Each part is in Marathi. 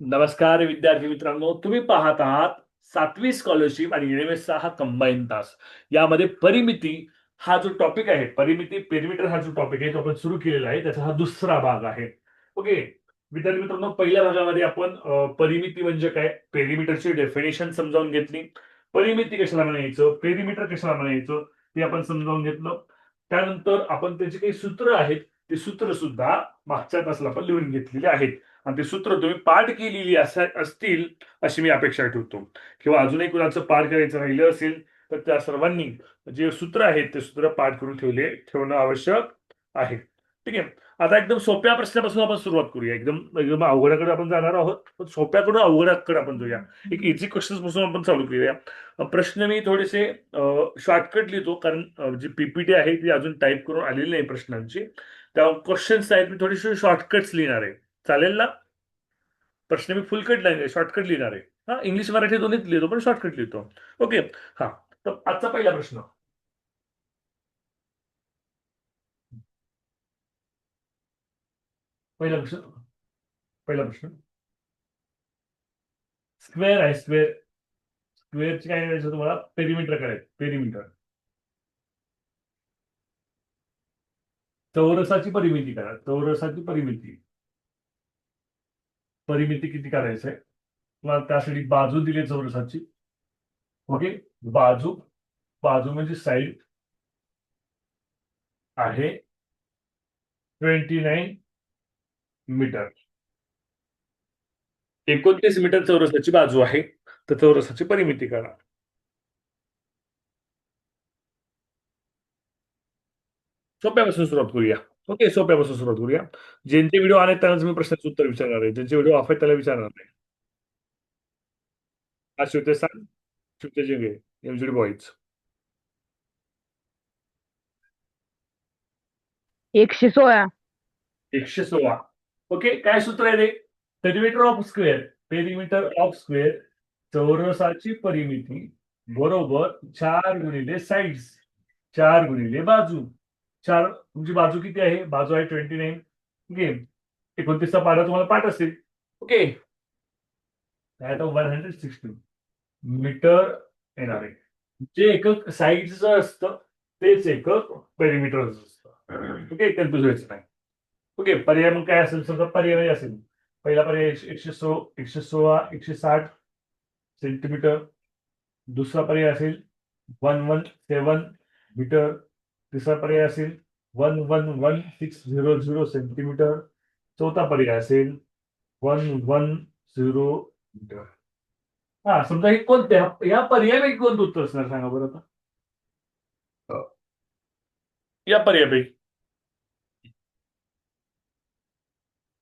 नमस्कार विद्यार्थी मित्रांनो, तुम्ही पाहत आहात 7वी स्कॉलरशिप आणि NMS हा कंबाईन तास. यामध्ये परिमिती हा जो टॉपिक आहे, परिमिती पेरिमीटर हा जो टॉपिक आहे तो आपण सुरू केलेला आहे. त्याचा हा दुसरा भाग आहे. ओके. विद्यार्थी मित्रांनो, पहिल्या भागामध्ये आपण परिमिती म्हणजे काय, पेरिमीटरची डेफिनेशन समजावून घेतली. परिमिती कशाला म्हणायचं, पेरिमीटर कशाला म्हणायचं ते आपण समजावून घेतलं. त्यानंतर आपण त्याची काही सूत्र आहेत, ते सूत्र सुद्धा मागच्या तासाला आपण लिहून घेतलेले आहेत. आणि ते सूत्र तुम्ही पाठ केलेली असतील अशी मी अपेक्षा ठेवतो. किंवा अजूनही कुणाचं पाठ करायचं राहिलं असेल तर त्या सर्वांनी जे सूत्र आहेत ते सूत्र पाठ करून ठेवणं आवश्यक आहे. ठीक आहे. आता एकदम सोप्या प्रश्नापासून आपण सुरुवात करूया. एकदम एकदम अवघडाकडे आपण जाणार आहोत, पण सोप्याकडून अवघडाकडे आपण जाऊया. एक इझी क्वेश्चन पासून आपण चालू करूया. प्रश्न मी थोडेसे शॉर्टकट लिहितो, कारण जी पीपीटी आहे ती अजून टाईप करून आलेली नाही प्रश्नांची. त्या क्वेश्चन्स आहेत मी थोडेसे शॉर्टकट्स लिहिणार आहे. चालेल ना? प्रश्न मी फुलकट नाही, शॉर्टकट लिहिणार आहे. हा, इंग्लिश मराठी दोन्हीच लिहितो, पण शॉर्टकट लिहितो. ओके. हा. तर आजचा पहिला प्रश्न. पहिला प्रश्न पहिला प्रश्न स्क्वेअर आहे. स्क्वेअरची काय करायचं तुम्हाला, पेरिमीटर करायचं. पेरिमीटर चौरसाची परिमिती करा. चौरसाची परिमिती परिमिती किती करायचंय तुम्हाला, त्यासाठी बाजू दिली चौरसाची. ओके. बाजू बाजू म्हणजे साईड आहे 29 मीटर. 29 मीटर चौरसाची बाजू आहे. तर चौरसाची परिमिती करा. सोप्यापासून सुरुवात करूया. ओके, सोप्यापासून सुरुवात करूया. ज्यांचे व्हिडिओ आले त्यांनाच मी प्रश्नाचं उत्तर विचारणार आहे. ज्यांचे व्हिडिओ ऑफ आहेत त्याला विचारणार नाही. आज शिवते सांग, शिवते जिंगे, एमजीडी बॉईज. 116. 116. ओके, काय सूत्र आहे रे? Perimeter of square. Perimeter of square चौरसाची परिमिती बरोबर 4 गुणिले साईड्स. 4 गुणिले बाजू. तुमची बाजू किती आहे? बाजू आहे 29. ओके. 29चा पाढा तुम्हाला पाठ असेल. ओके. दॅट ऑफ 160 मीटर येणार आहे. जे एकक साईडचं असतं तेच एकक पेरिमीटरचं असतं. ओके, कन्फ्युज व्हायचं नाही. ओके. पर्याय मग काय असेल, समजा पर्याय असेल. पहिला पर्याय 116 सेंटीमीटर. दुसरा पर्याय असेल 117 मीटर. तिसरा पर्याय असेल 111,600 सेंटीमीटर. चौथा पर्याय असेल 110 मीटर. हा, समजा हे कोणत्या या पर्यायापैकी कोणतं उत्तर असणार सांगा बरं आता. या पर्यायापैकी.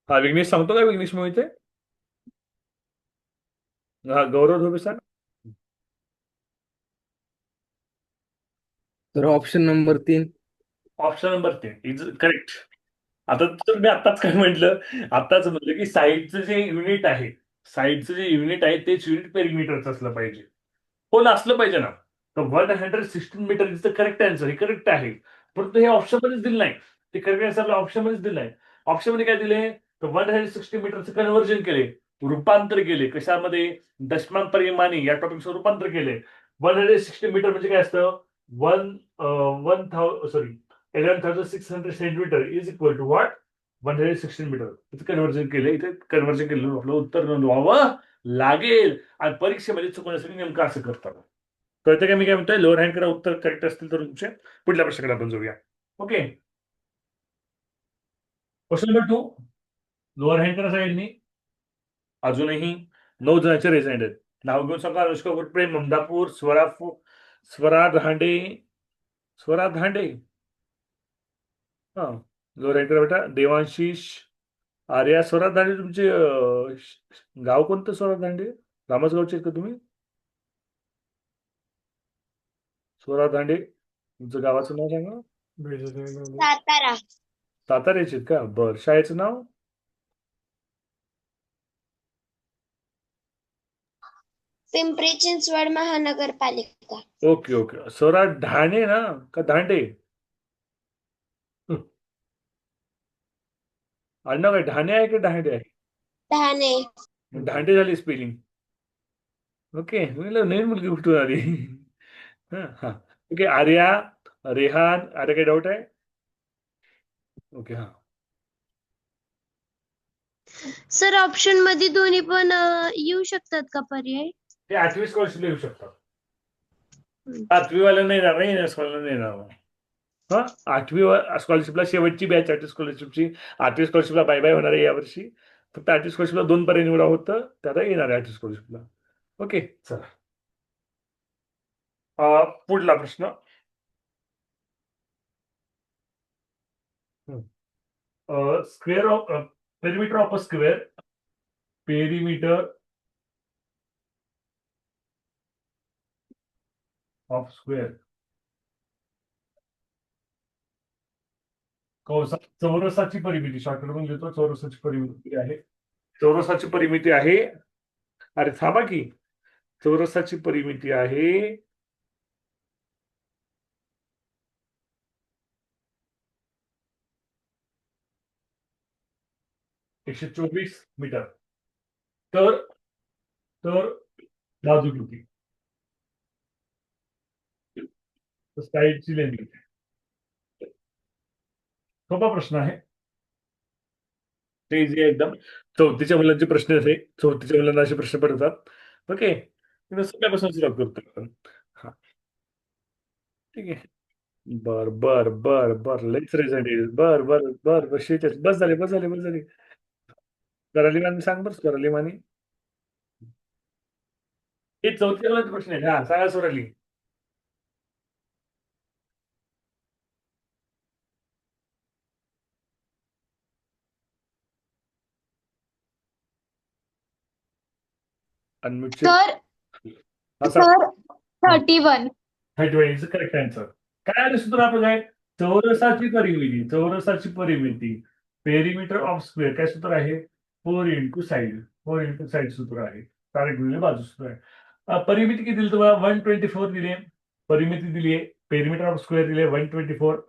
हा, विघ्नेश सांगतो का? विघ्नेश मोहिते. हा, गौरव धोबे सांग. तर option number 3. Option number 3 is correct. आता तर मी आत्ताच काय म्हटलं, आत्ताच म्हटलं की साईडचं जे युनिट आहे तेच युनिट पेरिमीटरचं असलं पाहिजे. हो ना, असलं पाहिजे ना. तर 116 metre is the correct answer. हे करेक्ट आहे. परंतु हे ऑप्शन मध्येच दिलं नाही. ते करेक्ट आन्सरला ऑप्शन मध्येच दिलं नाही. ऑप्शन मध्ये काय दिले, तर 160 मीटरचं कन्व्हर्जन केले, रूपांतर केले. कशामध्ये? दशमान परिमाणी या टॉपिकचं रूपांतर केले. 160 मीटर म्हणजे काय असतं? One one sorry 11,600 centimetre is equal to what? 116 metre. इथं कन्व्हर्जन केलं. इथे कन्व्हर्जन केलं आपलं उत्तर नोंदवावं लागेल. आणि परीक्षेमध्ये चुकवण्यासाठी नेमकं असं करतात. कळतं का मी काय म्हणतोय? लोअर हँड करा, उत्तर करेक्ट असतील तर तुमचे. पुढल्या प्रश्नाकडे आपण जाऊया. Okay. Question number 2. Lower hand करा सगळ्यांनी. अजूनही 9 जणांचे रेझाईड आहेत. नाव घेऊन सांगा. अनुष्का गुरप्रे, ममदापूर, स्वरा धांडे. स्वरा धांडे. हा, लोअर हँड करा बेटा. देवांशीष, आर्या. स्वरा धांडे तुमचे गाव कोणतं? स्वरा धांडे रामसगावचे आहेत का तुम्ही? स्वरा धांडे, तुमचं गावाचं नाव सांगा. सातारा. साताऱ्याचे आहेत का? बरं. शाळेचं नाव? पिंपरी चिंचवड महानगरपालिका. Okay okay. स्वरा ढाणे ना का धांडे? आडनाव काय ढाणे आहे की ढांडे आहे? ठाणे. दांडे झाली स्पेलिंग. ओके, म्हणलं नवीन मुलगी कुठून आली. हा हा. ओके, आर्या, रेहान, आर्या काही डाऊट आहे? ओके, हा. सर ऑप्शन मध्ये दोन्ही पण येऊ शकतात का पर्याय? ते 8वी स्कॉलरशिपला येऊ शकतात. 7वी वाला नाही येणार, नाही स्कॉलरला नाही येणार. हा, 8वी स्कॉलरशिपला शेवटची बॅच 8वी स्कॉलरशिपची. 8वी स्कॉलरशिपला बाय बाय होणार आहे यावर्षी. फक्त 8वी स्कॉलरशिपला 2 पर्याय निवडा होतं, त्याला येणार आहे 8वी स्कॉलरशिपला. ओके, चला. पुढला प्रश्न. Square of perimeter of a square, perimeter of square, चौरसाची परिमिती, शॉर्टकट म्हणून घेतो. चौरसाची परिमिती आहे, चौरसाची परिमिती आहे. अरे थांबा की, चौरसाची परिमिती आहे 124 मीटर. तर तर बाजू किती? साईडची लेंथ किती? सोपा प्रश्न आहे, ते इझी आहे एकदम. चौथीच्या मुलांचे प्रश्न असे, चौथीच्या मुलांना असे प्रश्न पडतात. ओके, सोप्यापासून सुरुवात करतो आपण. हा, ठीक आहे. बर बर बर बर, लईच रिझल्ट येईल. बर बर बर बर, शेतच. बस झाले, बस झाले, बस झाले. स्वराली माने सांग, बरं स्वराली माने. हे चौथीच्या मुलांचे प्रश्न आहेत. हा, सांगा स्वराली. अनम्यूटचे. तर हा, सर सांग. 31. 31 इज करेक्ट आन्सर. काय आलं सूत्र आपलं? काय? चौरसाची परिमिती, चौरसाची परिमिती, पेरिमीटर ऑफ स्क्वेअर. काय सूत्र आहे? 4 इंटू साईड सूत्र आहे. कारण गुणिले बाजू सूत्र आहे. परिमिती किती दिली तुम्हाला? 124 दिले. परिमिती दिली आहे, पेरिमीटर ऑफ स्क्वेअर दिले 124,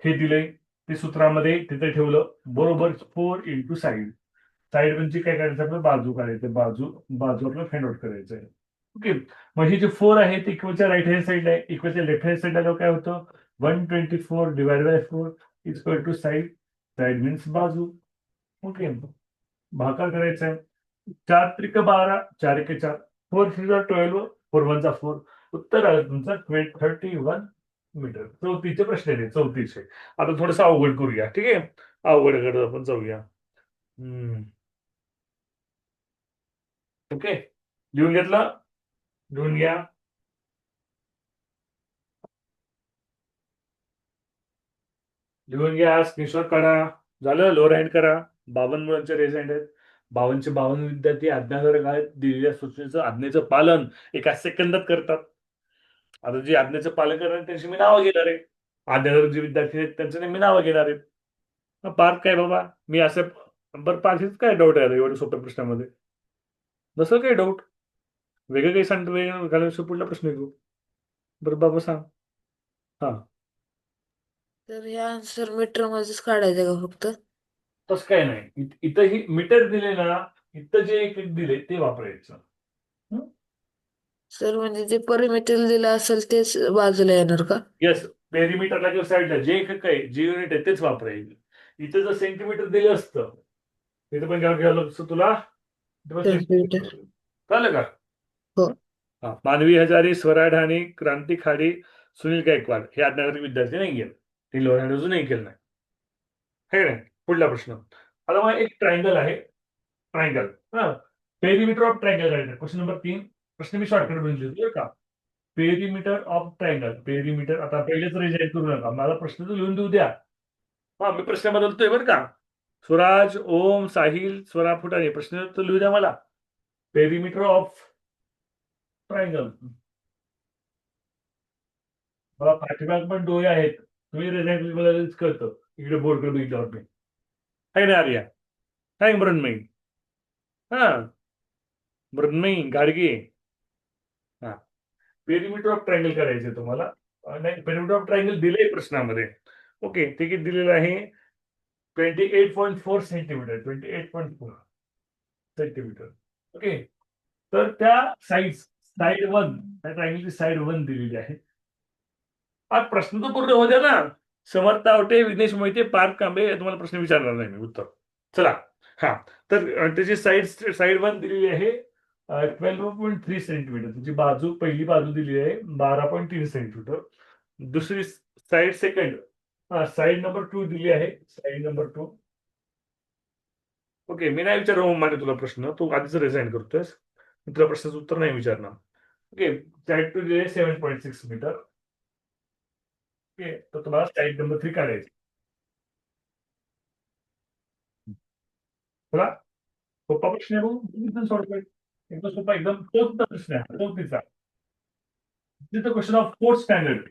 हे दिले. ते सूत्रामध्ये तिथे ठेवलं बरोबर. 4 इंटू साईड. साईड म्हणजे काय करायचं आपलं? बाजू काढायचं. बाजू बाजू आपलं फाइंड आउट करायचं आहे. ओके, मग हे जे 4 आहे ते इक्वलच्या राईट हँड साईडला आहे. इक्वलच्या लेफ्ट हँड साईडला काय होतं? 124 divide by 4 equal to side. Side means बाजू. ओके, भागाकार करायचा आहे. 4 त्रिक 12, 4 एक 4, 4 3 12, 4 1 4. उत्तर आलं तुमचं 31 मीटर. चौथीचे प्रश्न आहे, चौथीचे. आता थोडस अवघड करूया, ठीक आहे? अवघडकडे आपण जाऊया. ओके, लिहून घेतलं? लिहून घ्या. लिहून घ्या, स्क्रीनशॉट काढा. झालं? लोअर हँड करा. 52 मुलांचे रेज हँड आहेत. 52चे 52 विद्यार्थी आज्ञाधारक आहेत. दिलेल्या सूचनेचं आज्ञेचं पालन एका सेकंदात करतात. आता जे आज्ञेचं पालन करणार त्यांची मी नावं घेणार आहे. आज्ञाधारक जे विद्यार्थी आहेत त्यांचे मी नावं घेणार आहेत. पार्थ काय बाबा, मी असं. बरं पार्थच काय डाऊट आहे एवढ्या सोप्या प्रश्नामध्ये? नसेल काही डाऊट? वेगळं काही सांगतो, वेगळं घालण्याशिवाय पुढला प्रश्न घेऊ. बरं बाबा सांग. हा, तर हे आन्सर मीटर मध्येच काढायचं का फक्त? तसं काय नाही. इथं ही मीटर दिले ना, इथं जे एक एक दिले ते वापरायचं. सर म्हणजे जे परिमीटर दिलं असेल तेच बाजूला येणार का? येस, पेरिमीटरला किंवा साईडला जे एक आहे, जे युनिट आहे तेच वापरायचं. इथं जर सेंटीमीटर दिलं असतं, तिथं पण घ्यावं असतं तुला. इथं पण सेंटीमीटर. सेंटीमीटर. कळलं का? हो. हा, मानवी हजारी, स्वरा ढाणे, क्रांती खाडे, सुनील गायकवाड हे आज्ञाधारक विद्यार्थी नाही गेले. ते लोअर हँड अजूनही केलं नाही. हे नाही. पुढला प्रश्न. आता मग एक ट्रायंगल आहे. ट्रायंगल. हा, पेरिमीटर ऑफ ट्रायंगल करायचं. Question number 3. प्रश्न मी शॉर्टकट बनवून देतो का? Perimeter of triangle. पेरिमीटर. आता पहिलेच रिजाईन करू नका, मला प्रश्न तर लिहून देऊ द्या. हा, मी प्रश्न बदलतोय बरं का. स्वराज, ओम, साहिल, स्वरा फुटाणे, प्रश्न तर लिहू द्या मला. Perimeter of triangle. मला पाठीमाग पण डोळे आहेत. तुम्ही रिझाईन मला कळतं. इकडे बोर्डकडे बघितल्यावर मी आहे ना आर्या. काय मृण्मयी. हा, मृण्मयी गाडगे. हा, पेरिमीटर ऑफ ट्रायंगल करायचंय तुम्हाला. नाही, पेरिमीटर ऑफ ट्रायंगल दिलंय प्रश्नामध्ये. ओके, ते किती दिलेलं आहे? 28.4 सेंटीमीटर. 28.4 सेंटीमीटर. ओके. तर त्या साईड 1, त्या ट्रायंगलची साईड 1 दिलेली आहे. आज प्रश्न तर पूर्ण होऊ द्या ना. समर्थ आवटे, विघ्नेश मोहिते, पार्थ कांबळे हे तुम्हाला प्रश्न विचारणार नाही मी उत्तर. चला. हा. तर त्याची साईड 1 दिलेली आहे 12.3 सेंटीमीटर. त्याची पहिली बाजू दिलेली आहे 12.3 सेंटीमीटर. दुसरी सेकंड साईड नंबर 2 दिली आहे. Side number 2. ओके. मी नाही विचारणार माने तुला प्रश्न. तू आधीच रिझाईन करतोयस. मी तुला प्रश्नाचं उत्तर नाही विचारणार. ओके. साईड 2 दिली आहे 7.6 मीटर. ओके. तर तुम्हाला साईड नंबर 3 काढायची. चला. सोपा प्रश्न आहे भाऊ. एकदम सोडतोय. एकदम सोपा, एकदम चौथीचा प्रश्न आहे. चौथीचा. तिथं question of fourth standard.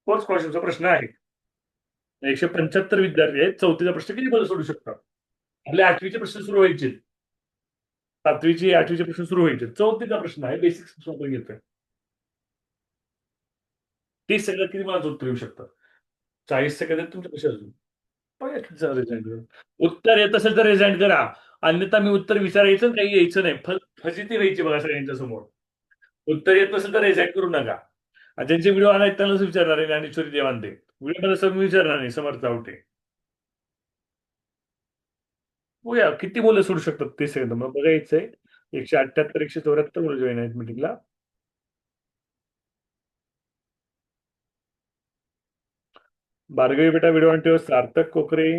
Fourth क्वेश्चनचा प्रश्न आहे. 175 विद्यार्थी आहेत. चौथीचा प्रश्न किती मुलं सोडू शकतात? आपले 8वीचे प्रश्न सुरू व्हायचे. 7वीचे 8वीचे प्रश्न सुरू व्हायचे. चौथीचा प्रश्न आहे. बेसिक्स पासून आपण घेतोय. 30 सेकंदात किती मला उत्तर येऊ शकतात? 40 सेकंदात तुमच्या कशा अजून? बघा किती झालं रिझाईन करून. उत्तर येत असेल तर रिझाईन करा. अन्यथा मी उत्तर विचारायचं आणि काही यायचं नाही. फजिती व्हायची बघा सगळ्यांच्या समोर. उत्तर येत नसेल तर रिझाईन करू नका. आणि ज्यांचे व्हिडिओ आणायत त्यांनाच विचारणार आहे ज्ञानेश्वरी देवांते. व्हिडिओ मध्ये असं मी विचारणार नाही समर्थ आवटे. बघूया किती मुलं सोडू शकतात 30 सेकंद. मग बघायचंय. 178 174 मुलं जॉईन आहेत मीटिंगला. भार्गवी बेटा व्हिडिओ ऑन ठेव. सार्थक कोकरे,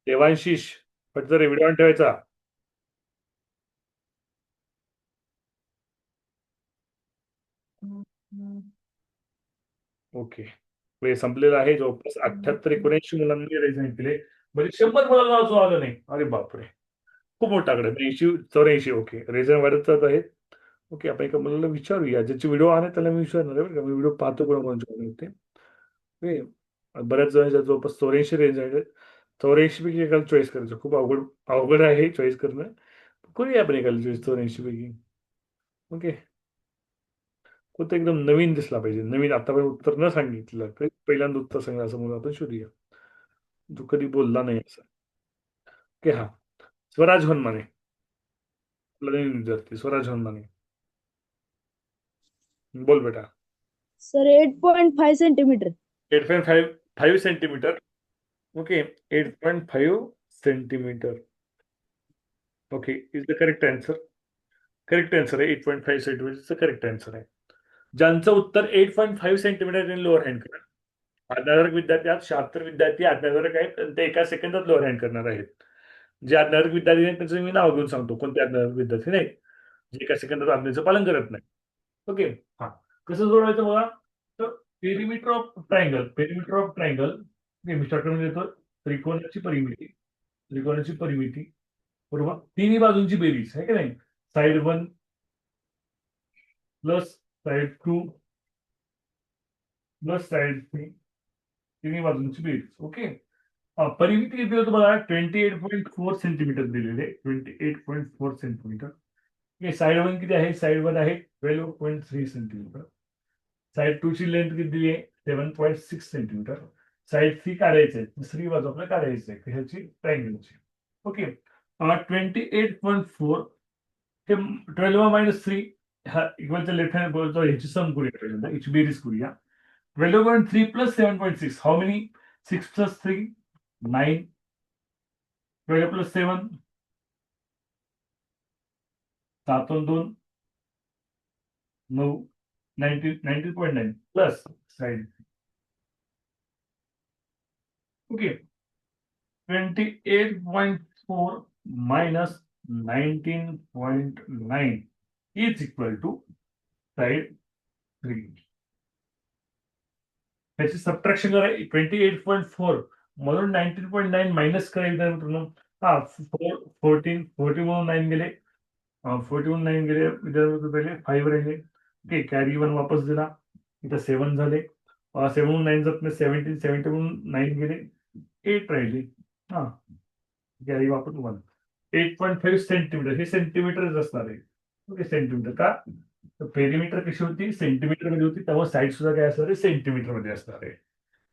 देवांशिष जर व्हिडिओ ऑन ठेवायचा. ओके. वेळ संपलेला आहे. जवळपास 78-79 मुलांनी रिझाईन केले. म्हणजे 100 मुलांना अजून आलं नाही. अरे बापरे. खूप मोठा आकडा. 83-84. ओके. रिझाईन वाढत जात आहेत. ओके. आपण एका मुलाला विचारूया. ज्याचे व्हिडिओ आहे त्याला मी विचारणार आहे बरं का. मी व्हिडिओ पाहतो कोणाकोणाचे होते. ओके. बऱ्याच जणांच्या जवळपास 84 रेंज आहे. 84 पैकी एकाला चॉईस करायचं. खूप अवघड आहे चॉईस करणं. करूया आपण एकाला चॉईस 84 पैकी. ओके. कोणतं एकदम नवीन दिसला पाहिजे. नवीन आतापर्यंत उत्तर न सांगितलं. पहिल्यांदा उत्तर सांगणार असं म्हणून आपण शोधूया. जो कधी बोलला नाही असं. ओके. हा. स्वराज हनमाने. आपला नवीन विद्यार्थी स्वराज हनमाने. बोल बेटा. Sir 8.5 centimetre. 8.5 centimetre. Okay. 8.5 centimetre. Okay. Is the correct answer. Correct answer आहे. 8.5 सेंटीमीटरचं करेक्ट आन्सर आहे. ज्यांचं उत्तर 8.5 सेंटीमीटर त्यांनी लोअर हँड करा. आज्ञाधारक विद्यार्थी आहेत. 76 विद्यार्थी आज्ञाधारक आहेत आणि ते एका सेकंदात लोअर हँड करणार आहेत. जे आज्ञाधारक विद्यार्थी आहेत त्यांचं मी नाव घेऊन सांगतो. कोणते आज्ञाधारक विद्यार्थी नाही जे एका सेकंदात आज्ञेचं पालन करत नाही. ओके. हा. कसं जोडायचं बघा. तर perimeter of triangle. Me shortcut देतो. त्रिकोणाची परिमिती बरोबर. तिन्ही बाजूंची बेरीज आहे की नाही. Side 1 plus side 2 plus side 3 तिन्ही बाजूंची बेरीज. ओके. परिमिती किती होतं बघा. 28.4 सेंटीमीटर दिलेले. 28.4 सेंटीमीटर. साईड 1 किती आहे. साईड 1 आहे 12.3 सेंटीमीटर. साईड 2 ची लेंथ किती दिली आहे 7.6 सेंटीमीटर. साईड 3 काढायची आहे. दुसरी बाजू आपल्याला काढायची आहे ह्याची ट्रायंगलची. ओके. 28.4 हे 12-3 हा इक्वलच्या लेफ्ट हँड बोलतो ह्याची सम करूया. ह्याची बेरीज करूया. 12.3 plus 7.6 how many. 6 plus 3 9. 12 plus 7 7 और 2 9. 19.9 plus side. Okay. 28.4 minus 19.9 is equal to side 3. त्याची सबट्रॅक्शन करा. 28.4 म्हणून 19.9 मायनस करा एकदा मित्रांनो. 14 म्हणून 9 गेले. 40 म्हणून 9 गेले. पहिले 5 राहिले. ओके. कॅरी 1 वापस दिला. इथं 7 झाले. 7 म्हणून 9 जात नाही. 70 म्हणून 9 गेले. 8 राहिले. कॅरी वापस 1. 8.5 सेंटीमीटर हे सेंटीमीटरच असणार आहे. ओके. सेंटीमीटर का. पेरिमीटर कशी होती सेंटीमीटर मध्ये होती. त्यामुळे साईड सुद्धा काय असणार आहे सेंटीमीटर मध्ये असणार आहे.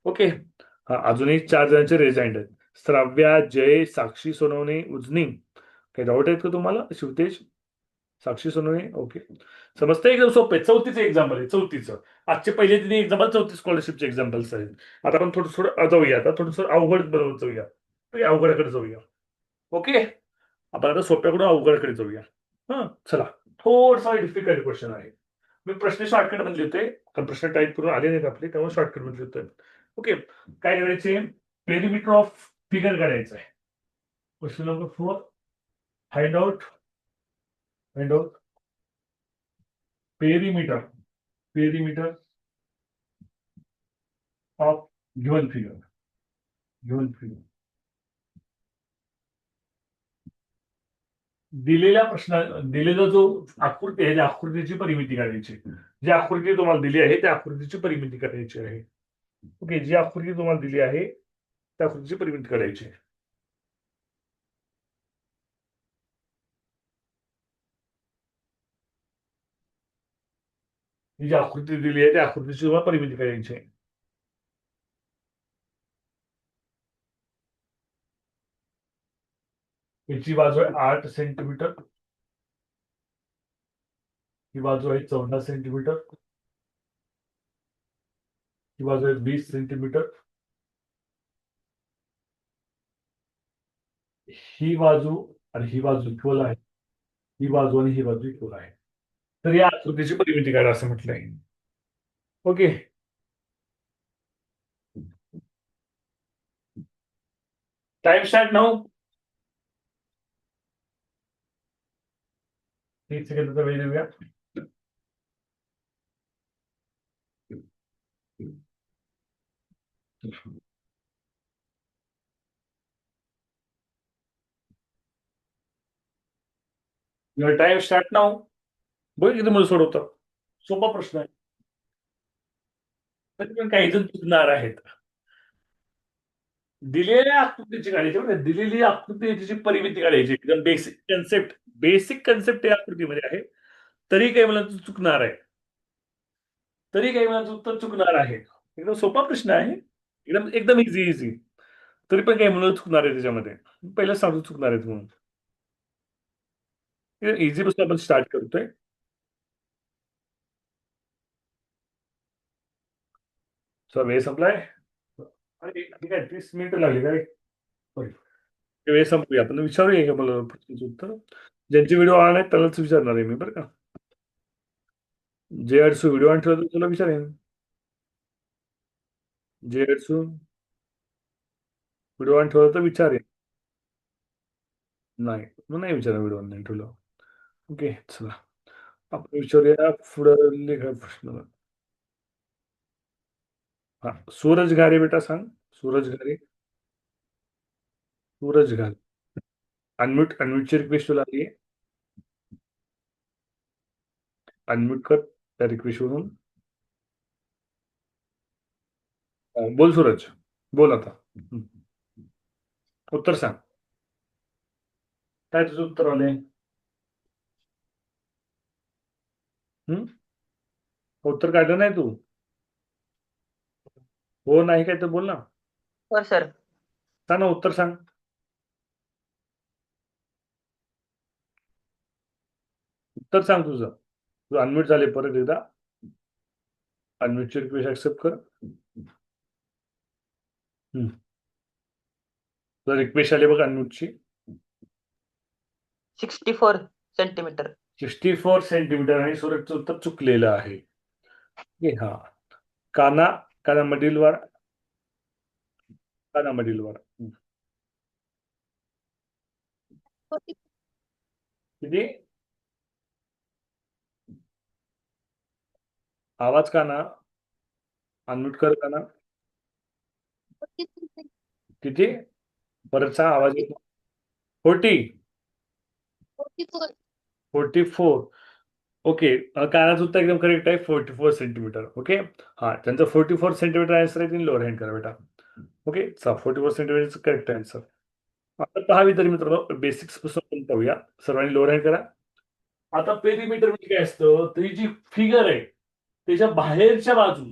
ओके. हा. अजूनही 4 जणांचे रेजाइंड आहेत. श्राव्या, जय, साक्षी सोनवणे, उजनी, काही डाऊट आहेत का तुम्हाला? शिवतेज, साक्षी सोनवणे, ओके. समजतं एकदम सोपं आहे. 34चं एक्झाम्पल आहे, 34चं. आजचे पहिले 3 एक्झाम्पल 34 स्कॉलरशिपचे एक्झाम्पल्स आहेत. आता आपण थोडं थोडं जाऊया, आता थोडंसं अवघड बरोबर जाऊया. अवघडाकडे जाऊया. ओके, आपण आता सोप्याकडून अवघडकडे जाऊया. चला, थोडासा डिफिकल्ट क्वेश्चन आहे. मी प्रश्न शॉर्टकट मध्ये लिहितोय, कारण प्रश्न टाईप करून आले नाहीत आपले, त्यामुळे शॉर्टकट मध्ये लिहितोय. ओके, काय करायचे? पेरिमीटर ऑफ फिगर काढायचं आहे. Question number 4, find out perimeter of given figure. दिलेल्या प्रश्न, दिलेला जो आकृती आहे त्या आकृतीची परिमिती काढायची. जी आकृती तुम्हाला दिली आहे त्या आकृतीची परिमिती करायची आहे. ओके, जी आकृती तुम्हाला दिली आहे त्या आकृतीची परिमिती काढायची आहे. ही जी आकृती दिली आहे त्या आकृतीची तुम्हाला परिमिती काढायची आहे. याची बाजू आहे 8 सेंटीमीटर, ही बाजू आहे 14 सेंटीमीटर, ही बाजू आहे 20 सेंटीमीटर, ही बाजू आणि ही बाजू इक्वल आहे, ही बाजू आणि ही बाजू इक्वल आहे. तर या आकृतीची परिमिती काढा असं म्हटलं आहे. Okay, time start now. 1 सेकंदाचा वेळ देऊया. Your time start now. बघ किती मुलं सोडवतं. सोपा प्रश्न आहे, तरी पण काही जण चुकणार आहेत. दिलेल्या आकृतीची काढायची, म्हणजे दिलेली आकृती त्याची परिमिती काढायची. एकदम बेसिक कन्सेप्ट या आकृतीमध्ये आहे. तरी काही मुलांचं चुकणार आहे, उत्तर चुकणार आहे. एकदम सोपा प्रश्न आहे, एकदम एकदम इझी. तरी पण काही मुलं चुकणार आहे त्याच्यामध्ये. पहिलं सांगतो चुकणार आहेत म्हणून. इझी पासून आपण स्टार्ट करतोय. वेळ संपलाय. अरे ठीक आहे, 30 मिनिटं लागली काय? सॉरी, वेळ संपूया. आपण विचारूया का मला प्रश्नाचं उत्तर. ज्यांचे व्हिडिओ आला नाही त्यालाच विचारणार आहे मी, बरं का. जे अडसू व्हिडिओ ऑन ठेवतो तुला विचारेन. जे अडसू व्हिडिओ ऑन ठेवला तर विचारेन. नाही, मग नाही विचारा व्हिडिओ ऑनलाईन ठेवलं. ओके, चला आपण विचारूया पुढे काय प्रश्न. हा, सूरज घारे बेटा सांग. सूरज घारे अनम्यूटची रिक्वेस्ट तुला आली आहे. अनम्यूट कर त्या रिक्वेस्ट वरून. बोल सूरज, बोल आता. उत्तर सांग. काय तुझं उत्तर आले? उत्तर काढलं नाही तू? हो नाही काय तर बोल ना. हो सर. सांग ना, उत्तर सांग. उत्तर सांग तुझं अनम्यूट झाले. परत एकदा अनम्यूटची रिक्वेस्ट ऍक्सेप्ट कर. तुला रिक्वेस्ट आली बघ अनम्यूटची. 64 सेंटीमीटर. 64 सेंटीमीटर आणि सूरजचं उत्तर चुकलेलं आहे. हा, काना मधील किती? आवाज काना अनम्यूट कर. काना किती? परत सांग, आवाज येतो. 44. ओके, कानाचं उत्तर एकदम करेक्ट आहे. 44 सेंटीमीटर. ओके, हा, त्यांचं 44 सेंटीमीटर आन्सर आहे. त्यांनी लोअर हँड करा बेटा. ओके, 44 सेंटीमीटरचं करेक्ट आन्सर. आता पहा विद्यार्थी मित्रांनो, बेसिक्स पासून पाहूया. सर्वांनी लोअर हँड करा. आता पेरीमीटर म्हणजे काय असतं? ती जी फिगर आहे त्याच्या बाहेरच्या बाजू,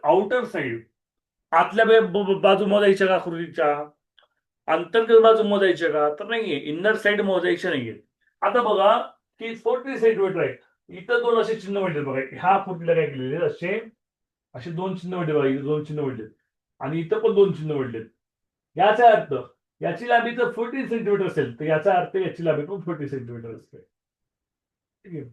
आउटर साइड, आतल्या बाजू मोजायच्या का आकृतीच्या? अंतर्गत बाजू मोजायची का तर नाहीये, इन्नर साइड मोजायची नाहीये. आता बघा की 40 सेंटीमीटर आहे, इथं दोन असे चिन्ह पडले बघा, ह्या फुटला काय केलेले असे असे दोन चिन्ह पडले बघा, इथे दोन चिन्ह पडले आणि इथं पण दोन चिन्ह पडले. याचा अर्थ याची लांबी जर 40 सेंटीमीटर असेल तर याचा अर्थ याची लांबी पण 40 सेंटीमीटर असते. ठीक आहे.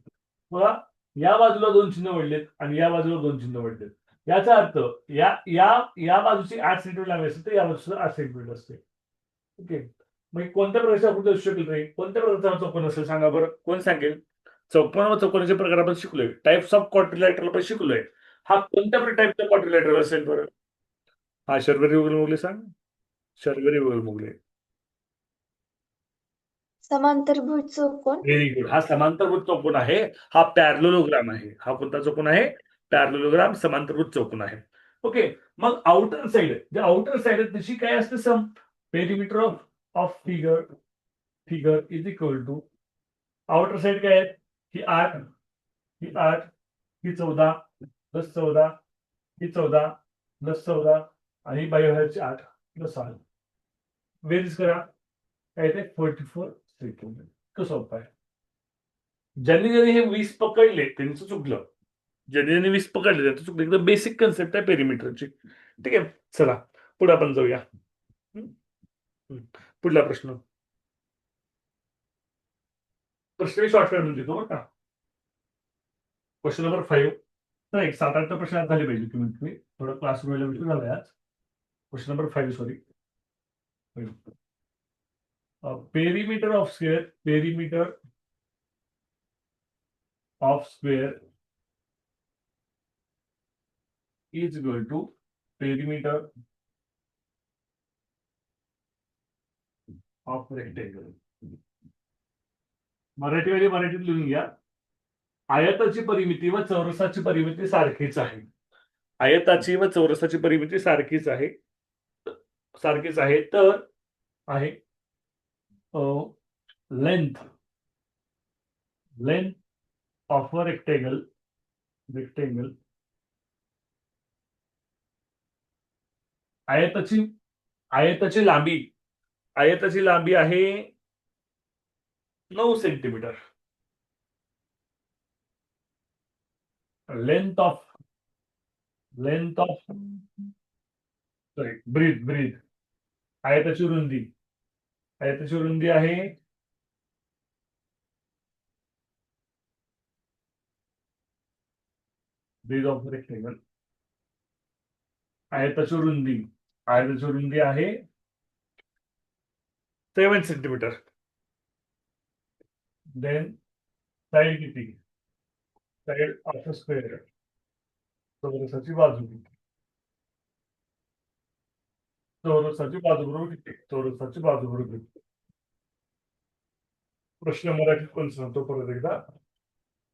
बघा या बाजूला दोन चिन्ह पडलेत आणि या बाजूला दोन चिन्ह पडलेत. याचा अर्थ या या या बाजूची 8 सेंटीमीटर लांबी असेल तर या बाजूची 8 सेंटीमीटर असते. ओके. मग कोणत्या प्रकारचा आकृती असू शकेल रे, कोणत्या प्रकारचा चौकोन असेल सांगा बरं, कोण सांगेल? चौकोन व चौकोनाचे प्रकार आपण शिकलोय, टाइप्स ऑफ क्वाड्रिलॅटरल पण शिकलोय. हा कोणत्या टाईपचा क्वाड्रिलॅटरल असेल बरं? हा शर्वरी वगैरे मोगले सांग, शर्वरी वगैरे मोगले. समांतरभुज चौकोन. Very good. हा समांतरभुज चौकोन आहे, हा पॅरलोलोग्राम आहे. हा कोणता चौकोन आहे? पॅरलोलोग्राम, समांतरभुज चौकोन आहे. ओके. मग आउटर साइड, जे आउटर साइड आहे त्याची काय असते? Sum perimeter of figure is equal to outer side काय आहे? ही 8, ही 8, ही 14 प्लस 14, ही 14 प्लस 14 आणि बाहेरची 8 प्लस 8. बेरीज करा, काय येते? 44 सेंटीमीटर. कसं सोपं आहे. ज्यांनी ज्यांनी हे 20 पकडले त्यांचं चुकलं, ज्यांनी ज्यांनी 20 पकडले त्यांचं चुकलं. एकदम बेसिक कन्सेप्ट आहे पेरिमीटरची. ठीक आहे. चला पुढे आपण जाऊया. पुढला प्रश्न मी शॉर्टकट देतो बरं का. Question number 5. नाही, 7-8 प्रश्न आज झाले पाहिजे. तुम्ही थोडं क्लासरूमला विषय झालाय आज. Question number 5 sorry. Perimeter of square, perimeter of square is equal to perimeter of rectangle. मराठीत लिहून घ्या. आयताची परिमिती व चौरसाची परिमिती सारखीच आहे. आयताची व चौरसाची परिमिती सारखीच आहे. तर आहे लेंथ ऑफ अ रेक्टेंगल आयताची लांबी आहे 9 centimetre. Length of sorry breadth आयताची रुंदी आहे ब्रीथ ऑफ रेक्टेंगल. आयताची रुंदी आहे 7 सेंटीमीटर. देन साईड किती? साईड ऑफ स्क्वेअर, चौरसाची बाजू किती? चौरसाची बाजू बरोबर किती? प्रश्न मराठीत पण सांगतो परत एकदा.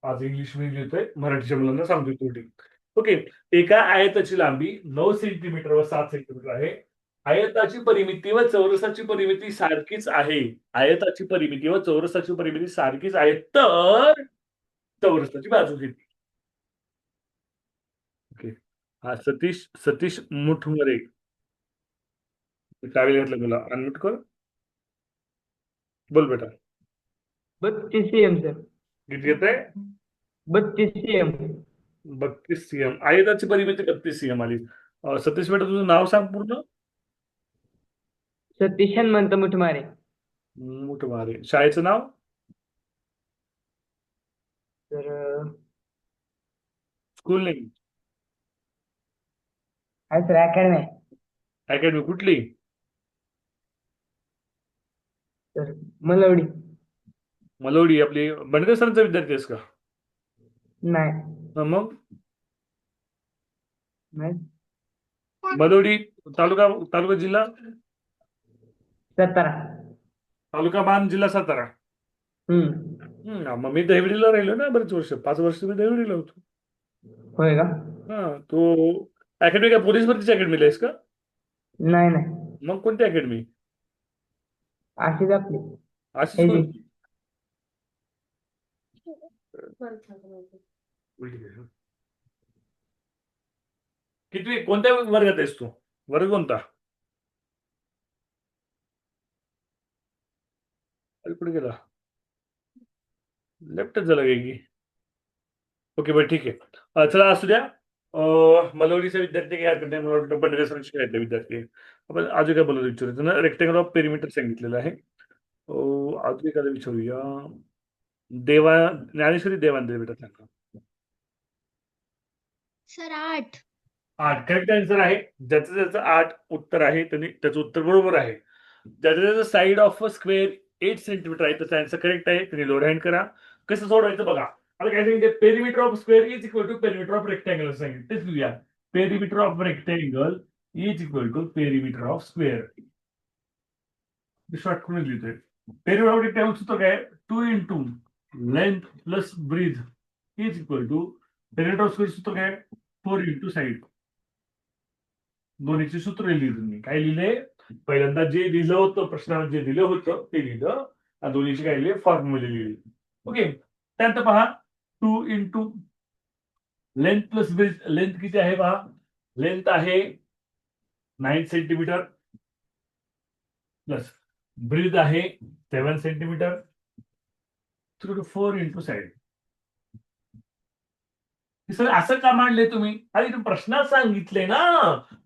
आज इंग्लिश मी लिहितोय, मराठीच्या मुलांना सांगतोय तोटी. ओके. एका आयताची लांबी 9 सेंटीमीटर व 7 सेंटीमीटर आहे. आयताची परिमिती व चौरसाची परिमिती सारखीच आहे. आयताची परिमिती व चौरसाची परिमिती सारखीच आहे, तर चौरसाची बाजू किती? ओके. हा सतीश मुठमरे टावेल घातलं, तुला अनम्यूट कर. बोल बेटा. 32 cm सर. किती येत आहे? 32 cm. 32 cm. आयताची परिमिती 32 cm आली. सतीश बेटा तुझं नाव सांग पूर्ण. सतीश हनुमंत मुठमारे. मुठमारे. शाळेचं नाव? तर स्कूल नेम? आहे सर अकॅडमी. अकॅडमी कुठली? तर मलवडी. मलवडी. आपली बंडकर सरांचा विद्यार्थी आहेस का? नाही. मग नाही. मलवडी तालुका जिल्हा सातारा. तालुका बाण जिल्हा सातारा. मग मी दहिवडीला राहिलो ना बरेच वर्ष, 5 वर्ष मी दहिवडीला होतो. होय का? हा. तो अकॅडमी काय पोलीस भरतीची अकॅडमीला आहेस का? नाही. मग कोणती अकॅडमी? अशीच आपली. अशीच हे कोणती? किती कोणत्या वर्गात आहेस तू? वर्ग कोणता? अरे कुठे गेला लेफ्टच झाला काय की ओके बरं ठीक आहे चला असू द्या मलवडीचे विद्यार्थी काही हरकत नाही मला वाटतं बंडरे सरांचे आहेत विद्यार्थी आपण अजून काय बोलत विचारायचं ना रेक्टेंगल ऑफ पेरिमीटर सांगितलेलं आहे अजून एखादा विचारूया देवा ज्ञानेश्वरी देवांदे बेटा सांगा सर 8. 8 करेक्ट आन्सर आहे ज्याचं ज्याचं 8 उत्तर आहे त्यांनी त्याचं उत्तर बरोबर आहे ज्याचं ज्याचं side of a square 8 centimetre आहे त्याचा आन्सर करेक्ट आहे त्यांनी लोड हँड करा कसं सोडवायचं बघा आता काय सांगितलं perimeter of square is equal to perimeter of rectangle सांगितलं तेच लिहूया perimeter of rectangle is equal to perimeter of square short करून लिहितोय पेरिमीटर ऑफ रेक्टँगल सूत्र काय 2 into length plus breadth is equal to perimeter of square सूत्र काय 4 इंटू साईड दोन्हीचे सूत्र लिहिली तुम्ही काय लिहिले पहिल्यांदा जे लिहिलं होतं प्रश्नात जे दिलं होतं ते लिहिलं आणि दोन्हीचे काय लिहिले फॉर्म्युले लिहिले ओके त्यानंतर पहा 2 into length plus breadth length किती आहे पहा लेंथ आहे 9 सेंटीमीटर प्लस ब्रीथ आहे 7 सेंटीमीटर 4 इंटू साईड सर असं का मांडले तुम्ही अरे तुम्ही प्रश्नात सांगितले ना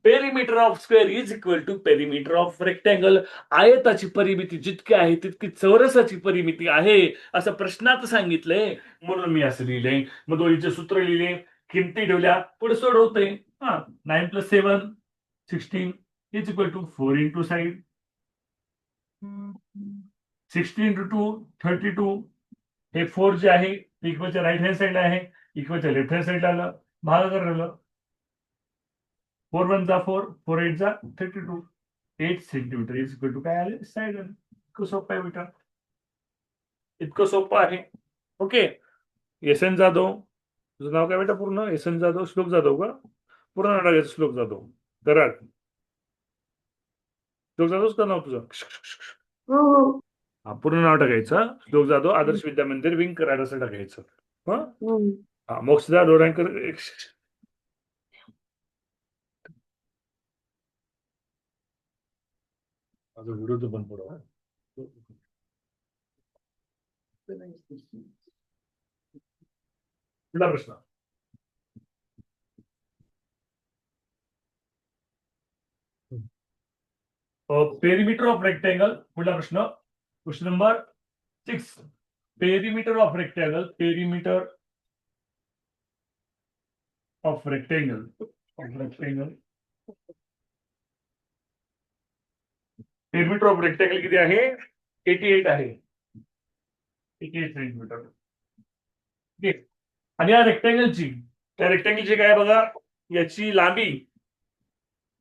perimeter of square is equal to perimeter of rectangle आयताची परिमिती जितकी आहे तितकी चौरसाची परिमिती आहे असं प्रश्नात सांगितलंय म्हणून मी असं लिहिलंय मग दोन्हीचे सूत्र लिहिले किमती ठेवल्या पुढे सोडवते 9 + 7 16 is equal to 4 into side 16 into 2 32 हे 4 जे आहे इक्वलच्या राईट हँड साईडला आहे इक्वलच्या लेफ्ट हँड साईडला आलं भागाकार राहिलं 4 1 जा 4 4 8 जा 32 8 सेंटीमीटर इज इक्वल टू काय आले साईड इतकं सोपं आहे बेटा इतकं सोपं आहे ओके एस एन जाधव तुझं नाव काय बेटा पूर्ण एस एन जाधव श्लोक जाधव का पूर्ण नाव टाकायचं श्लोक जाधव कराड श्लोक जाधवच का नाव तुझं हा पूर्ण नाव टाकायचं श्लोक जाधव आदर्श विद्या मंदिर विंग कराड असं टाकायचं हा मोक्षदा डोळ्यांकर माझा व्हिडिओ तो बंद पडवा पुढला प्रश्न पेरिमीटर ऑफ रेक्टँगल पुढला प्रश्न question number 6 perimeter of rectangle perimeter of rectangle perimeter of rectangle किती आहे 88 आहे 88 सेंटीमीटर ओके आणि या रेक्टँगलची त्या रेक्टँगलची काय बघा याची लांबी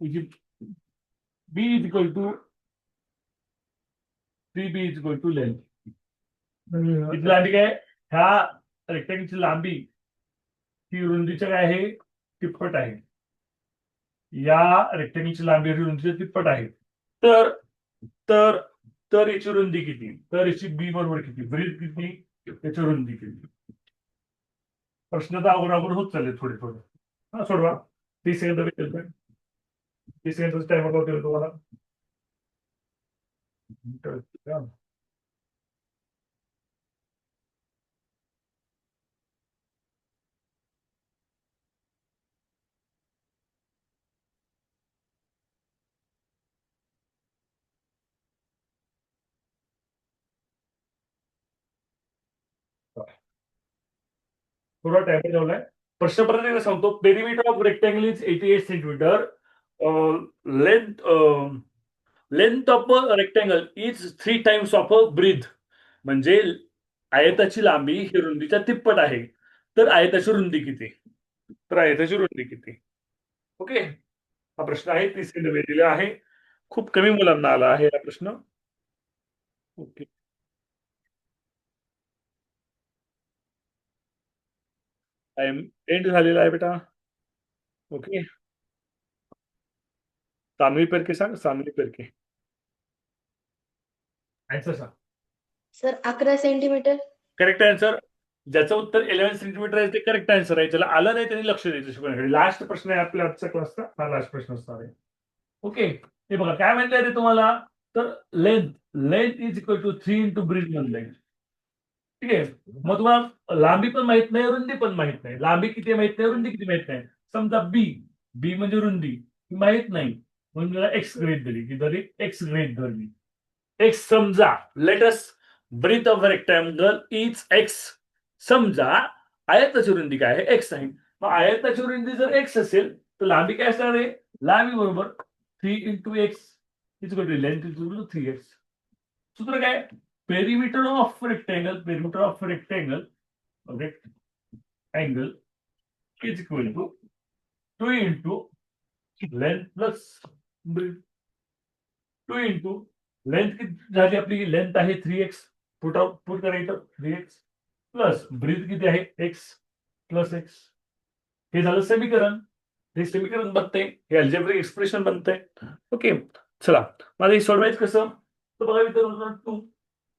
b is equal to 3b is equal to length इथली लांबी काय ह्या रेक्टँगलची लांबी ही रुंदीच्या काय आहे तिप्पट आहे या रेक्टँगलची लांबी ही रुंदीच्या तिप्पट आहे तर तर तर याची रुंदी किती तर याची बी बरोबर किती ब्रीथ किती याची रुंदी किती प्रश्न तर अवघड होत चालले थोडे थोडे हा सोडवा 30 सेकंद भेटेल 30 सेकंद टाइम होतो तुम्हाला थोडा टाइम ठेवलाय प्रश्न परत एकदा सांगतो perimeter of rectangle is 88 centimetre length of rectangle is 3 times of a breadth म्हणजे आयताची लांबी ही रुंदीच्या तिप्पट आहे तर आयताची रुंदी किती तर आयताची रुंदी किती ओके हा प्रश्न आहे 30 सेकंद वेळ दिला आहे खूप कमी मुलांना आला आहे हा प्रश्न ओके टाइम एंड झालेला आहे बेटा ओके सानवी पेरके सांग सानवी पेरके आन्सर सांग सर 11 सेंटीमीटर करेक्ट आन्सर ज्याचं उत्तर 11 सेंटीमीटर आहे ते करेक्ट आन्सर आहे ज्याला आलं नाही त्यांनी लक्ष द्यायचं शिकवण्याकडे लास्ट प्रश्न आहे आपल्या आजच्या क्लासचा हा लास्ट प्रश्न असणार आहे ओके हे बघा काय म्हणताय रे तुम्हाला तर length is equal to 3 into breadth म्हणलंय. ठीक आहे. मग तुम्हाला लांबी पण माहित नाही, रुंदी पण माहित नाही. लांबी किती माहित नाही, रुंदी किती माहित नाही. समजा बी म्हणजे रुंदी ही माहित नाही, म्हणून मला एक्स गृहीत धरली, की जरी एक्स गृहीत धरली. एक्स समजा let's breadth of rectangle is x. समजा आयताची रुंदी काय आहे, एक्स आहे. मग आयताची रुंदी जर एक्स असेल तर लांबी काय असणार आहे, लांबी बरोबर 3 into x is equal to length is equal to 3x. सूत्र काय, perimeter of rectangle is equal to 2 into length plus breadth. 2 into length किती झाली आपली, लेंथ आहे 3x, पुट करायचं 3x प्लस ब्रीथ किती आहे x प्लस x. हे झालं समीकरण. हे समीकरण बनतंय, हे अल्जेब्रिक एक्सप्रेशन बनतंय. ओके, चला माझं हे सोडवायचं कसं, तर बघा मित्रांनो 2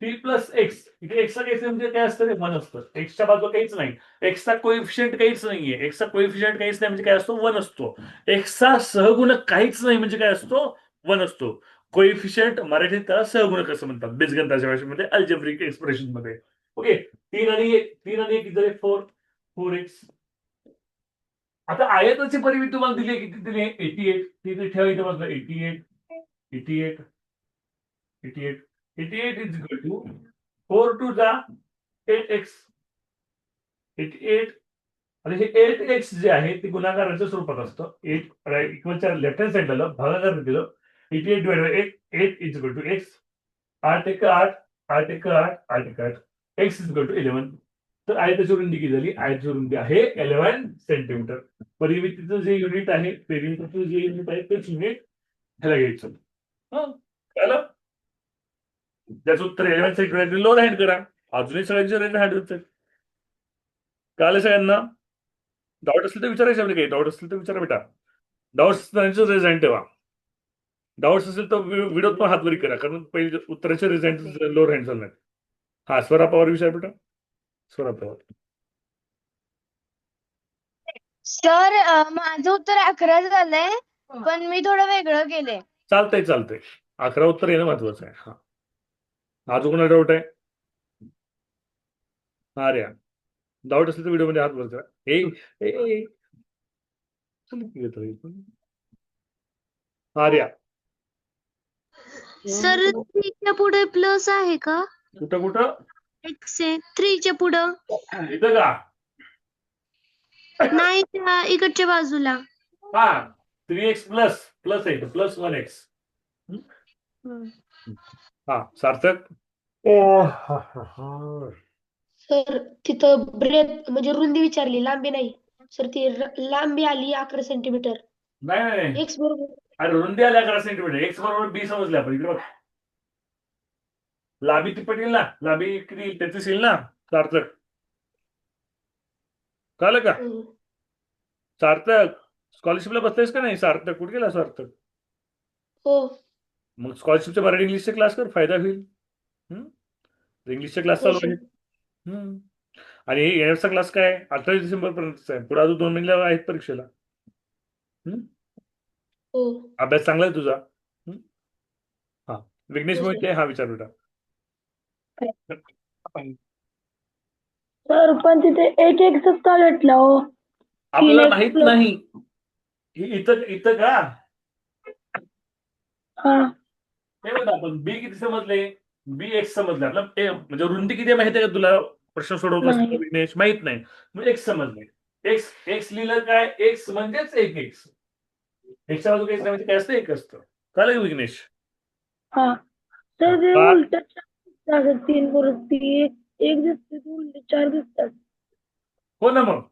3 प्लस एक्स. इथे एक्सचा काही म्हणजे काय असतं, ते 1 असतं. एक्सच्या बाजूला काहीच नाही, एक्सचा कोइफिशियंट काहीच नाहीये. एक्सचा कोइफिशियंट काहीच नाही म्हणजे काय असतो, 1 असतो. एक्सचा सहगुणक काहीच नाही म्हणजे काय असतो, 1 असतो. कोइफिशियंट मराठीत त्याला सहगुणक असं म्हणतात बीजगणिताच्या भाषेमध्ये, अल्जेब्रिक एक्सप्रेशन मध्ये. ओके, 3 आणि 1 झाले 4x. आता आयताची परिमिती तुम्हाला दिली, किती दिली, 88. तिथे ठेवायचं म्हटलं 88 इज इक्वल टू 4 टू जा 8x. 88 आणि हे 8x जे आहे ते गुणाकाराच्या स्वरूपात असतं. 8 इक्वलच्या लेफ्ट हँड साईडला भागाकार दिलं. 88 divide by 8 is equal to x. 8 एक 8 8 एक 8 8 एक 8 x इज इक्वल टू 11. तर आयताची रुंदी किती झाली, आयताची रुंदी आहे 11 सेंटीमीटर. परिमितीचं जे युनिट आहे, पेरिमीटरचं जे युनिट आहे तेच युनिट ह्याला घ्यायचं. कळलं, त्याचं उत्तर 11 सेंटीमीटर. लोअर हँड करा, अजूनही सगळ्यांचे रेड हँड होत. कळलं सगळ्यांना, डाऊट असेल तर विचारायचं, आपले काही डाऊट असेल तर विचारा बेटा. डाऊट असतील रेज हँड ठेवा. डाऊट्स असेल तर व्हिडिओत पण हातवरी करा, कारण पहिले उत्तराचे रेज हँड लोअर हँड चालणार. हा स्वरा पवार विचार बेटा, स्वरा पवार. सर माझं उत्तर 11 झालंय, पण मी थोडं वेगळं केलंय. चालतंय 11 उत्तर येणं महत्वाचं आहे. हा, अजून कोणाला डाऊट आहे, हा रे, डाऊट असेल तर व्हिडिओ मध्ये हात वर करा. आर्या, सर 3च्या पुढे प्लस आहे का? कुठं एक्स आहे 3च्या पुढं इथं का, नाही, त्या इकडच्या बाजूला. हा 3x प्लस आहे, प्लस 1x. हा सार्थक. सर तिथं ब्रेथ म्हणजे रुंदी विचारली, लांबी नाही. सर ती लांबी आली 11 सेंटीमीटर. नाही, एक्स बरोबर अरे रुंदी आली 11 सेंटीमीटर. एक्स बरोबर बी समजले आपण. इकडे बघ, लांबी ती पटेल ना, लांबी किती 33 येईल ना. सार्थक कळलं का, सार्थक स्कॉलरशिपला बसतेस का नाही. सार्थक कुठे गेला सार्थक. हो. मग स्कॉलरशिपचे मराठी इंग्लिशचे क्लास कर, फायदा होईल. इंग्लिशचे क्लास चालू आहेत. आणि येण्याचा क्लास काय 28 डिसेंबर पर्यंतचा आहे. पुढे अजून 2 महिने आहेत परीक्षेला. हो. अभ्यास चांगला आहे तुझा. हा विघ्नेश हो, मोहिते, हा विचार बेटा. सर पण तिथे एक एक्सच का भेटला हो. आपल्याला 3x माहित plus- नाही. इथं का, हा हे बघा आपण बी किती समजले, बी एक्स समजले. आपला म्हणजे रुंदी किती माहिती आहे का तुला, प्रश्न सोडवत असतो नाही. विघ्नेश, माहित नाही. मग एक्स समजले. एक्स लिहिलं काय, एक्स म्हणजेच एक एक्स. एक्सच्या बाजू एक्स म्हणजे काय असतं, एक असतं. कळलं का विघ्नेश. हा सर ते हा. उलट 3 परत 1 दिसते, उलट 4 दिसतात. हो ना, मग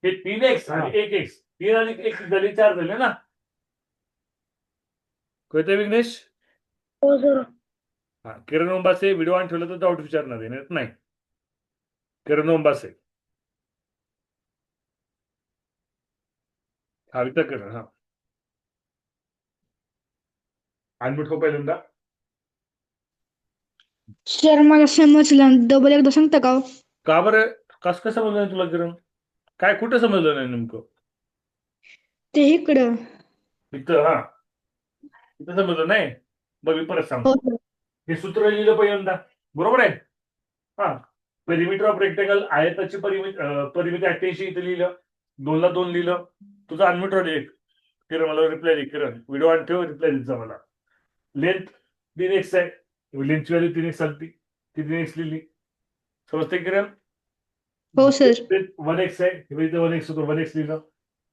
हे 3x आणि 1x, 3 आणि 1 झाले 4 झाले ना. कळतंय विघ्नेश. हो सर. हा किरण ओंबासे व्हिडिओ ऑन ठेवला तर डाऊट विचारणार आहे नाही. किरण ओंबासे, हा विचार कर. हा अनम्यूट हो पहिल्यांदा. सर मला समजलं, डबल एकदा सांगता का. का बरं, कसं समजलं नाही तुला किरण, काय कुठं समजलं नाही नेमकं. ते इकडं इथं, हा इथं समजलं नाही. बघ मी परत हो सांगतो. सर. हे सूत्र लिहिलं पहिल्यांदा, बरोबर आहे. हा, पेरिमीटर ऑफ रेक्टेंगल, आयताची परिमिती 88 इथे लिहिलं, 2 ला 2 लिहिलं. तुझा अनम्यूट राहिले एक. किरण मला reply they, Kiran video on ठेव, रिप्लाय देत जा मला. लेंथ 3x आहे, लेंथची व्हॅल्यू 3x आलती, ती 3x लिहिली. समजते किरण? हो सर. 1x आहे, हे इथे 1x होतो, 1x लिहिलं.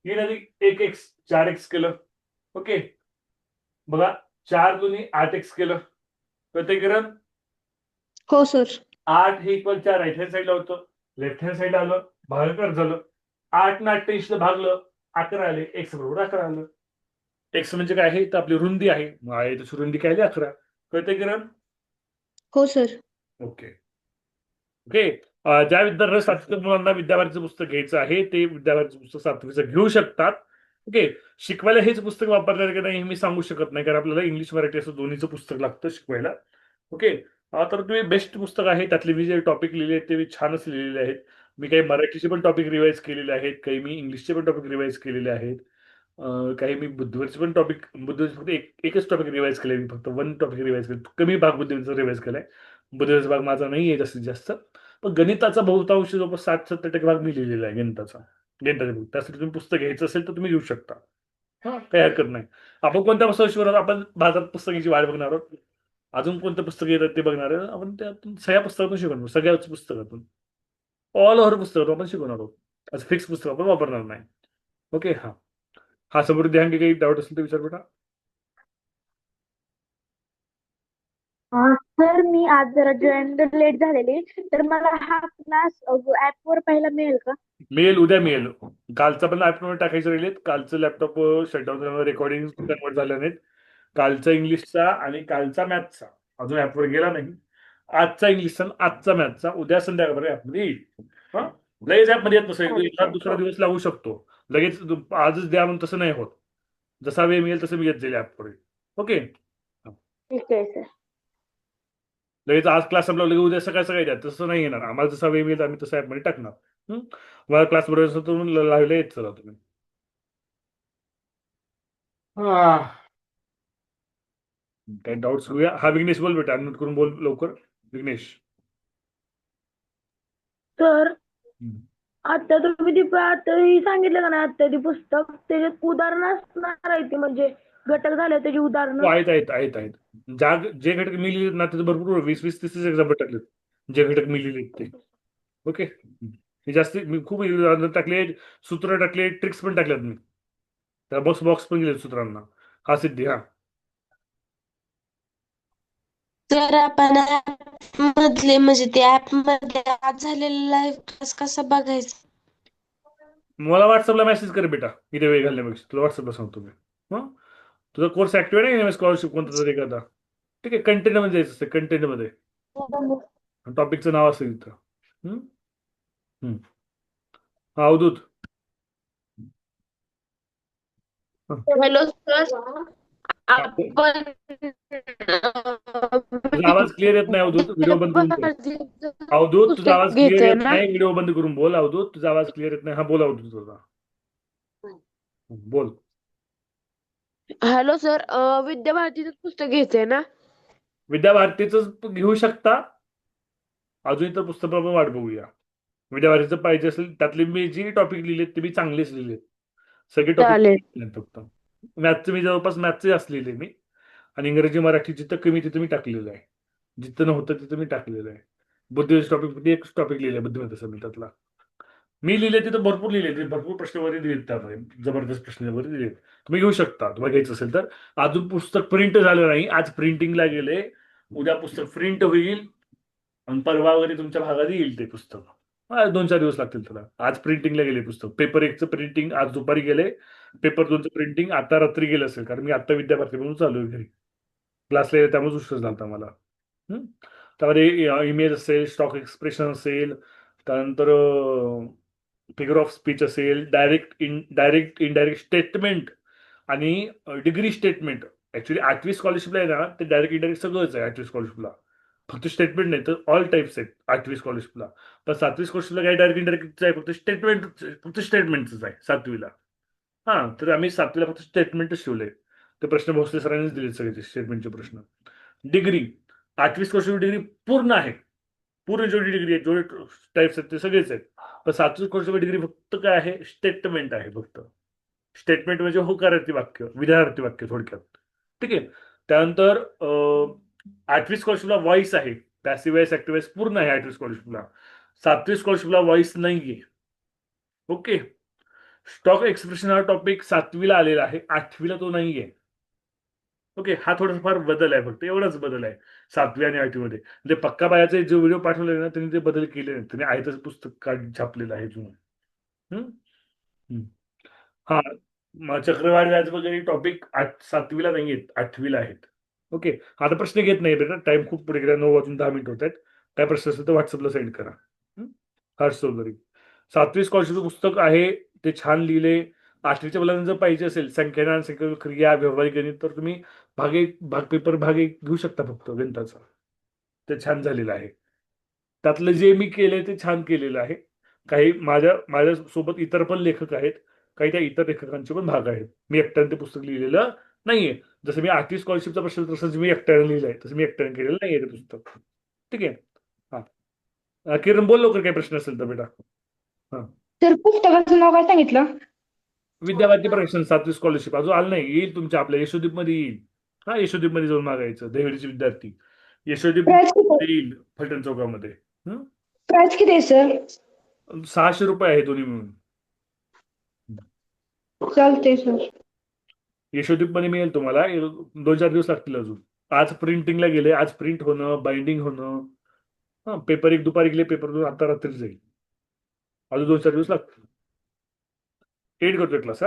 3 अधिक 1x 4x केलं. ओके, बघा 4 दुनी 8x केलं. कळतंय किरण? हो सर. 8 हे इक्वल 4 राईट हँड साईडला होतं, लेफ्ट हँड साईडला आलं, भागाकार झालं. 8 ने 88 ला भागलं, 11 आले, x बरोबर 11 आलं. x म्हणजे काय आहे, तर आपली रुंदी आहे, मग आयताची रुंदी काय आली 11. कळतंय किरण? हो सर. Okay okay. ज्या विद्यार्थ्यांना सातवीच्या मुलांना विद्याभारतीचं पुस्तक घ्यायचं आहे ते विद्याभारतीचं पुस्तक सातवीचं घेऊ शकतात. ओके, शिकवायला हेच पुस्तक वापरणार की नाही हे मी सांगू शकत नाही, कारण आपल्याला इंग्लिश मराठी असं दोन्हीचं पुस्तक लागतं शिकवायला. ओके, तर तुम्ही बेस्ट पुस्तक आहे, त्यातले मी जे टॉपिक लिहिले आहेत ते मी छानच लिहिलेले आहेत. मी काही मराठीचे पण टॉपिक रिवाईज केलेले आहेत, काही मी इंग्लिशचे पण टॉपिक रिवाईज केलेले आहेत, काही मी बुद्धीवरचे पण टॉपिक, बुद्धीवरचे फक्त एकच टॉपिक रिवाईज केले, मी फक्त 1 टॉपिक रिवाईज केलं, कमी भाग बुद्धीवरचा रिवाईज केलाय. बुद्धीवरचा भाग माझा नाही आहे जास्तीत जास्त, पण गणिताचा बहुतांश जवळपास 60-70% भाग मी लिहिलेला आहे गणिताचा बुक. त्यासाठी तुम्ही पुस्तक घ्यायचं असेल तर तुम्ही घेऊ शकता. हा, काही हरकत नाही. आपण कोणत्या पुस्तकावर आपण बाजारात पुस्तकाची वाट बघणार आहोत, अजून कोणतं पुस्तक येतात ते बघणार आहे आपण, त्यातून सगळ्या पुस्तकातून शिकवणार, सगळ्याच पुस्तकातून, ऑल ओव्हर पुस्तकातून आपण शिकवणार आहोत. असं फिक्स पुस्तक आपण वापरणार नाही. ओके, हा समृद्धी आणखी काही डाऊट असेल तर विचार बेटा. सर मी आज जरा जॉईन लेट झालेली, तर मला हा क्लास ऍपवर पाहायला मिळेल का? मिळेल, उद्या मिळेल. कालचा पण लॅपटॉप टाकायचे राहिलेत, कालचं लॅपटॉप शटडाऊन रेकॉर्डिंग कन्वर्ट झाल्या नाहीत. कालचा इंग्लिशचा आणि कालचा मॅथचा अजून ऍपवर गेला नाही. आजचा इंग्लिशचा आणि आजचा मॅथचा उद्या संध्याकाळपर्यंत ऍपमध्ये येईल. हा, लगेच ऍपमध्ये येत नसेल, एखाद दुसरा दिवस लागू शकतो. लगेच आजच द्या म्हणून तसं नाही होत, जसा वेळ मिळेल तसं मी येत जाईल ऍपवर. ओके, ठीक आहे सर. लगेच आज क्लास संपला लगेच उद्या सकाळी सकाळी द्या तसं नाही येणार. आम्हाला जसा वेळ मिळेल आम्ही तसं ऍपमध्ये टाकणार. मला क्लास बरोबर तुम्ही लावले येत चला तुम्ही. काही डाऊट्स घेऊया. हा विघ्नेश बोल बेटा, अनम्यूट करून बोल लवकर विघ्नेश. सर आता तुम्ही ती आता ही सांगितलं का नाही, आता ती पुस्तक त्याच्यात उदाहरणं असणार आहे ती, म्हणजे घटक झाले त्याची उदाहरणं. आहेत. जे घटक मी लिहिलेत ना त्याचे भरपूर 20-30 एक्झाम्पल टाकलेत, जे घटक मी लिहिलेत ते. ओके, हे जास्त मी खूप टाकले, सूत्र टाकले, ट्रिक्स पण टाकल्यात मी, त्या बॉक्स पण गेले सूत्रांना. हा सिद्धी. हा तर आपण ऍप मधले म्हणजे ते ऍप मध्ये आज झालेला लाईव्ह क्लास कसा बघायचा? मला व्हॉट्सअपला मेसेज कर बेटा, इथे वेळ घालण्यापेक्षा तुला व्हॉट्सअपला सांगतो मी. हं, तुझा कोर्स ऍक्टिव्ह आहे ना स्कॉलरशिप कोणता तरी एखादा, ठीक आहे, कंटेंट मध्ये जायचं असतं, कंटेंट मध्ये टॉपिकचं नाव असेल इथं. हा अवधूत. हॅलो सर, आपण तुझा आवाज क्लिअर येत नाही अवधूत, व्हिडिओ बंद करून बोल. अवधूत तुझा आवाज क्लिअर येत नाही, व्हिडिओ बंद करून बोल. अवधूत तुझा आवाज क्लिअर येत नाही. हा बोल अवधूत तुझा बोल. हॅलो सर, विद्याभारतीचं पुस्तक घ्यायचंय ना? विद्याभारतीचं घेऊ शकता, अजून इतर पुस्तक आपण वाट बघूया. विद्याभारतीचं पाहिजे असेल, त्यातले मी जी टॉपिक लिहिलेत ते मी चांगलेच लिहिलेत, सगळे टॉपिक. फक्त मॅथचे मी जवळपास मॅथचे असलेले मी, आणि इंग्रजी मराठी जिथं कमी तिथं मी टाकलेलं आहे, जिथं नव्हतं तिथं मी टाकलेलं आहे. बुद्धिबळाचे टॉपिक एक टॉपिक लिहिलं बुद्धिमत्तेचा मी, त्यातला मी लिहिले तिथं भरपूर लिहिले, भरपूर प्रश्नवरी दिलेत त्यामध्ये, जबरदस्त प्रश्नवरी दिलेत. तुम्ही घेऊ शकता तुम्हाला घ्यायचं असेल तर. अजून पुस्तक प्रिंट झालं नाही, आज प्रिंटिंगला गेले, उद्या पुस्तक प्रिंट होईल आणि परवा वगैरे तुमच्या भागात येईल ते पुस्तक. 2-4 दिवस लागतील त्याला. आज प्रिंटिंगला गेले पुस्तक. पेपर 1चं प्रिंटिंग आज दुपारी गेले, पेपर 2चं प्रिंटिंग आता रात्री गेलं असेल, कारण मी आता विद्याभारती म्हणून चालू आहे घरी, क्लासला येईल त्यामुळे उशीर झाला मला. त्यामध्ये इमेज असेल, स्टॉक एक्सप्रेशन असेल, त्यानंतर फिगर ऑफ स्पीच असेल, डायरेक्ट इनडायरेक्ट स्टेटमेंट आणि डिग्री स्टेटमेंट. ऍक्च्युली 8वी स्कॉलरशिपला आहे ना, ते डायरेक्ट इनडायरेक्ट सगळंच आहे 8वी स्कॉलरशिपला, फक्त स्टेटमेंट नाही तर ऑल टाइप्स आहेत 8वी स्कॉलरशिपला. पण 7वी स्कॉलरशिपला काही डायरेक्ट इनडायरेक्ट आहे, फक्त स्टेटमेंटच आहे 7वीला. तर आम्ही 7वीला फक्त स्टेटमेंटच शिवलंय. ते प्रश्न भोसले सरांनीच दिले सगळे स्टेटमेंटचे प्रश्न. डिग्री 8वी स्कॉलरशिप डिग्री पूर्ण आहे. पूर्ण जेवढी डिग्री आहे जेवढे टाईप्स आहेत ते सगळेच आहेत. पण 7वी स्कॉलरशिप डिग्री फक्त काय आहे स्टेटमेंट आहे फक्त. स्टेटमेंट म्हणजे होकारार्थी वाक्य विधानार्थी वाक्य थोडक्यात. ठीक आहे. त्यानंतर 8वी स्कॉलरशिपला व्हॉइस आहे. पॅसिव्ह वॉइस ऍक्टिव्ह वॉइस पूर्ण आहे 8वी स्कॉलरशिपला. 7वी स्कॉलरशिपला व्हॉइस नाहीये. ओके. स्टॉक एक्सप्रेशन हा टॉपिक 7वीला आलेला आहे. 8वीला तो नाहीये. ओके. हा थोडाफार बदल आहे फक्त एवढाच बदल आहे 7वी आणि 8वी मध्ये. म्हणजे पक्का बायाचे जे व्हिडिओ पाठवले ना त्यांनी ते बदल केले नाहीत. त्यांनी आहे तसं पुस्तक छापलेलं आहे जुनं. हा चक्रवाढ व्याज वगैरे टॉपिक 7वीला नाही आहेत 8वीला आहेत. ओके. आता प्रश्न घेत नाही बेटा. टाइम खूप पुढे गेला. 9:10 होत आहेत. काय प्रश्न असेल तर व्हॉट्सअपला सेंड करा. हर्ष चौधरी. 7वी स्कॉलरशिपचं पुस्तक आहे ते छान लिहिले. 8वीच्या मुलांना जर पाहिजे असेल संख्याज्ञान संख्या क्रिया व्यावहारिक गणित तर तुम्ही भाग पेपर घेऊ शकता फक्त गणिताचा. ते छान झालेलं आहे. त्यातलं जे मी केलंय ते छान केलेलं आहे. काही माझ्या सोबत इतर पण लेखक आहेत. काही त्या इतर लेखकांचे पण भाग आहेत. मी एकट्याने ते पुस्तक लिहिलेलं नाहीये. जसं मी 8वी स्कॉलरशिपचा प्रश्न तसंच मी एकट्याने लिहिलंय तसं मी एकट्याने केलेलं नाहीये ते पुस्तक. ठीक आहे. हा किरण बोल लवकर काही प्रश्न असेल तर बेटा. सर पुस्तकाचं नाव काय सांगितलं? विद्याभारती प्रकाशन 7वी स्कॉलरशिप अजून आलं नाही. येईल तुमच्या आपल्या यशोदीप मध्ये येईल. हा यशोदीप मध्ये जाऊन मागायचं. देवडीचे विद्यार्थी यशोदीप प्राइस किती येईल फलटण चौकामध्ये. प्राइस किती आहे सर? 600 रुपये आहे दोन्ही मिळून. चालते सर. यशोदीप मध्ये मिळेल तुम्हाला. 2-4 दिवस लागतील अजून. आज प्रिंटिंगला गेले. आज प्रिंट होणं बाइंडिंग होणं. पेपर 1 दुपारी गेले. पेपर 2 आता रात्री जाईल. अजून 2-4 दिवस लागतील. एड करतोय क्लास.